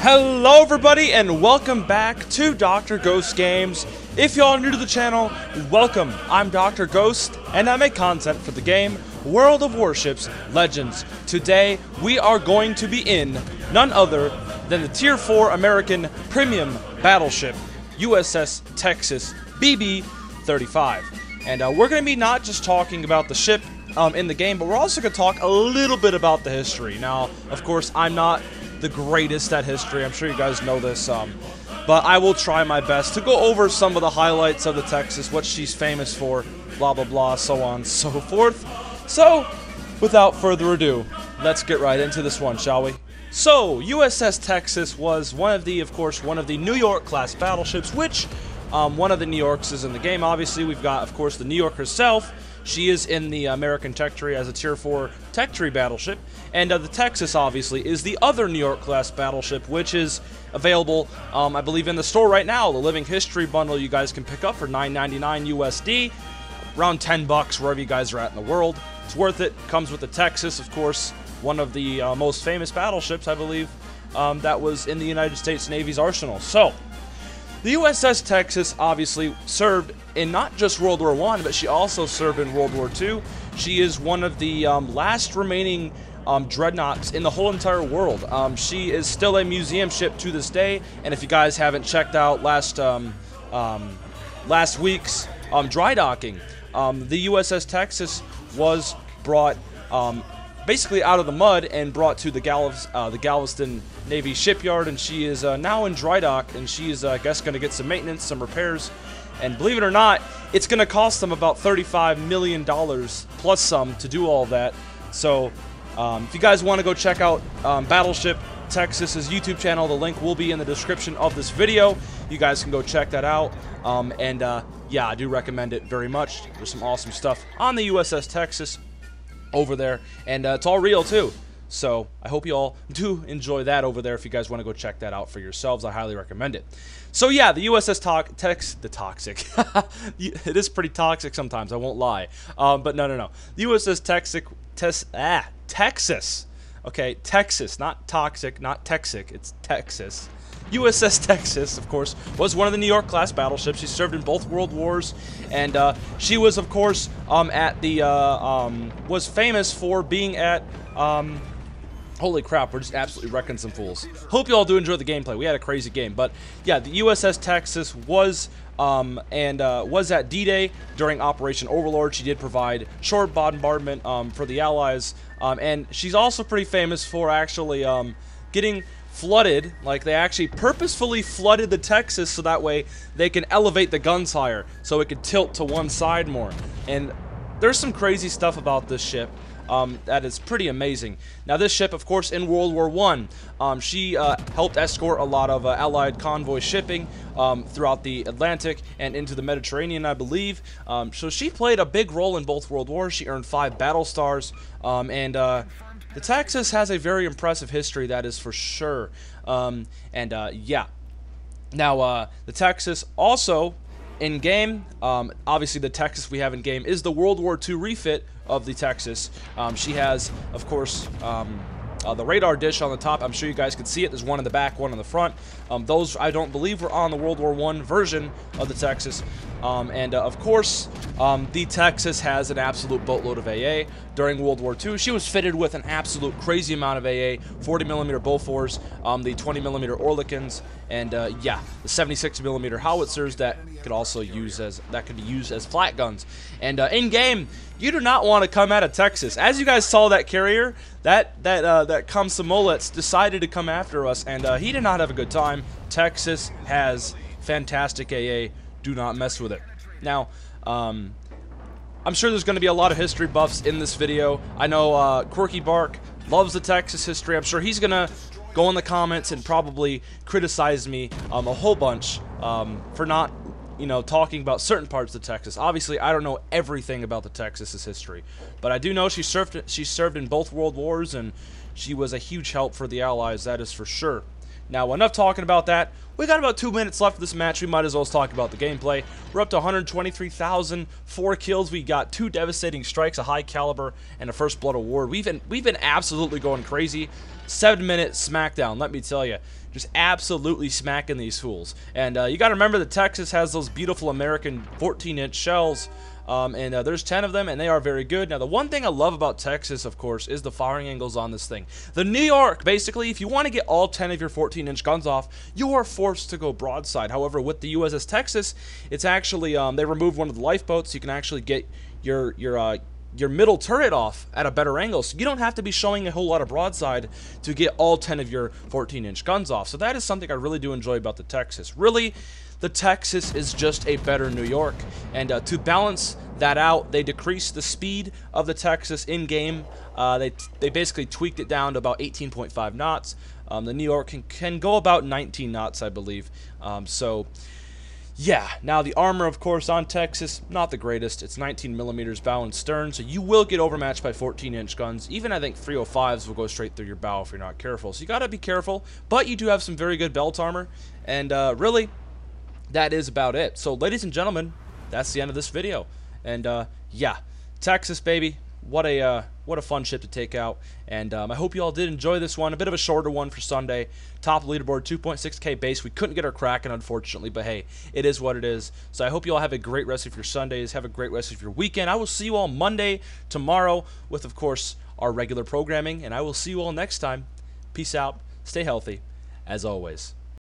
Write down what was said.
Hello everybody and welcome back to Dr. Ghost Games. If y'all are new to the channel, welcome. I'm Dr. Ghost and I make content for the game World of Warships Legends. Today we are going to be in none other than the Tier 4 American Premium Battleship USS Texas BB-35. And we're going to be not just talking about the ship in the game, but we're also going to talk a little bit about the history. Now, of course, I'm not the greatest at history. I'm sure you guys know this, but I will try my best to go over some of the highlights of the Texas, what she's famous for, blah, blah, blah, so on and so forth. So, without further ado, let's get right into this one, shall we? So, USS Texas was one of the New York class battleships, which one of the New Yorks is in the game. Obviously, we've got, of course, the New York herself. She is in the American Tech Tree as a Tier 4 Tech Tree battleship. And the Texas, obviously, is the other New York-class battleship, which is available, I believe, in the store right now. The Living History bundle you guys can pick up for $9.99 USD, around 10 bucks wherever you guys are at in the world. It's worth it. Comes with the Texas, of course, one of the most famous battleships, I believe, that was in the United States Navy's arsenal. So, the USS Texas obviously served in not just World War I, but she also served in World War II. She is one of the last remaining dreadnoughts in the whole entire world. She is still a museum ship to this day, and if you guys haven't checked out last week's dry docking, the USS Texas was brought basically out of the mud and brought to the Galveston Navy shipyard, and she is now in dry dock, and she is, I guess, going to get some maintenance, some repairs, and believe it or not, it's going to cost them about $35 million plus some to do all that. So if you guys want to go check out Battleship Texas's YouTube channel, the link will be in the description of this video. You guys can go check that out, yeah, I do recommend it very much. There's some awesome stuff on the USS Texas over there, and it's all real too. So I hope you all do enjoy that over there. If you guys want to go check that out for yourselves, I highly recommend it. So yeah, the USS Toxic, it is pretty toxic sometimes, I won't lie. But no. The USS Texas. Okay, Texas, not toxic, not Texic, it's Texas. USS Texas, of course, was one of the New York class battleships. She served in both World Wars, and she was, of course, was famous for being at, holy crap, we're just absolutely wrecking some fools. Hope you all do enjoy the gameplay. We had a crazy game, but yeah, the USS Texas was was at D-Day during Operation Overlord. She did provide short bombardment for the Allies, and she's also pretty famous for actually getting flooded. Like, they actually purposefully flooded the Texas so that way they can elevate the guns higher, so it could tilt to one side more. And there's some crazy stuff about this ship that is pretty amazing. Now, this ship, of course, in World War I, she helped escort a lot of Allied convoy shipping throughout the Atlantic and into the Mediterranean, I believe. So she played a big role in both World Wars. She earned 5 battle stars, and the Texas has a very impressive history, that is for sure. Yeah. Now, the Texas also, in-game, obviously the Texas we have in-game is the World War II refit of the Texas. She has, of course, the radar dish on the top. I'm sure you guys can see it. There's one in the back, one in the front. Those, I don't believe, were on the World War I version of the Texas. Of course, the Texas has an absolute boatload of AA. During World War II, she was fitted with an absolute crazy amount of AA, 40mm Bofors, the 20mm Oerlikons, and yeah, the 76mm howitzers that could also use as flat guns. And in game, you do not want to come at a Texas. As you guys saw, that carrier, that Komsomolets decided to come after us, and he did not have a good time. Texas has fantastic AA. Do not mess with it. Now, I'm sure there's going to be a lot of history buffs in this video. I know Quirky Bark loves the Texas history. I'm sure he's going to go in the comments and probably criticize me a whole bunch for not, talking about certain parts of Texas. Obviously, I don't know everything about the Texas's history, but I do know she served in both World Wars, and she was a huge help for the Allies, that is for sure. Now, enough talking about that. We got about 2 minutes left of this match. We might as well talk about the gameplay. We're up to 123,000, 4 kills. We got 2 devastating strikes, a high caliber, and a first blood award. We've been absolutely going crazy. 7-minute smackdown, let me tell you. Just absolutely smacking these fools. And you got to remember that Texas has those beautiful American 14-inch shells. There's 10 of them, and they are very good. Now, the one thing I love about Texas, of course, is the firing angles on this thing. The New York, basically, if you want to get all 10 of your 14-inch guns off, you are forced to go broadside. However, with the USS Texas, it's actually, they removed one of the lifeboats, so you can actually get your middle turret off at a better angle, so you don't have to be showing a whole lot of broadside to get all 10 of your 14-inch guns off. So that is something I really do enjoy about the Texas. Really, the Texas is just a better New York, and to balance that out, they decreased the speed of the Texas in-game. They basically tweaked it down to about 18.5 knots. The New York can go about 19 knots, I believe. Yeah, now the armor, of course, on Texas, not the greatest. It's 19 millimeters bow and stern, so you will get overmatched by 14-inch guns. Even, I think, 305s will go straight through your bow if you're not careful. So you got to be careful, but you do have some very good belt armor, and really, that is about it. So, ladies and gentlemen, that's the end of this video. And, yeah, Texas, baby. What a fun ship to take out, and I hope you all did enjoy this one. A bit of a shorter one for Sunday. Top leaderboard, 2.6K base. We couldn't get our Kraken, unfortunately, but hey, it is what it is. So I hope you all have a great rest of your Sundays. Have a great rest of your weekend. I will see you all Monday, tomorrow, with, of course, our regular programming, and I will see you all next time. Peace out. Stay healthy, as always.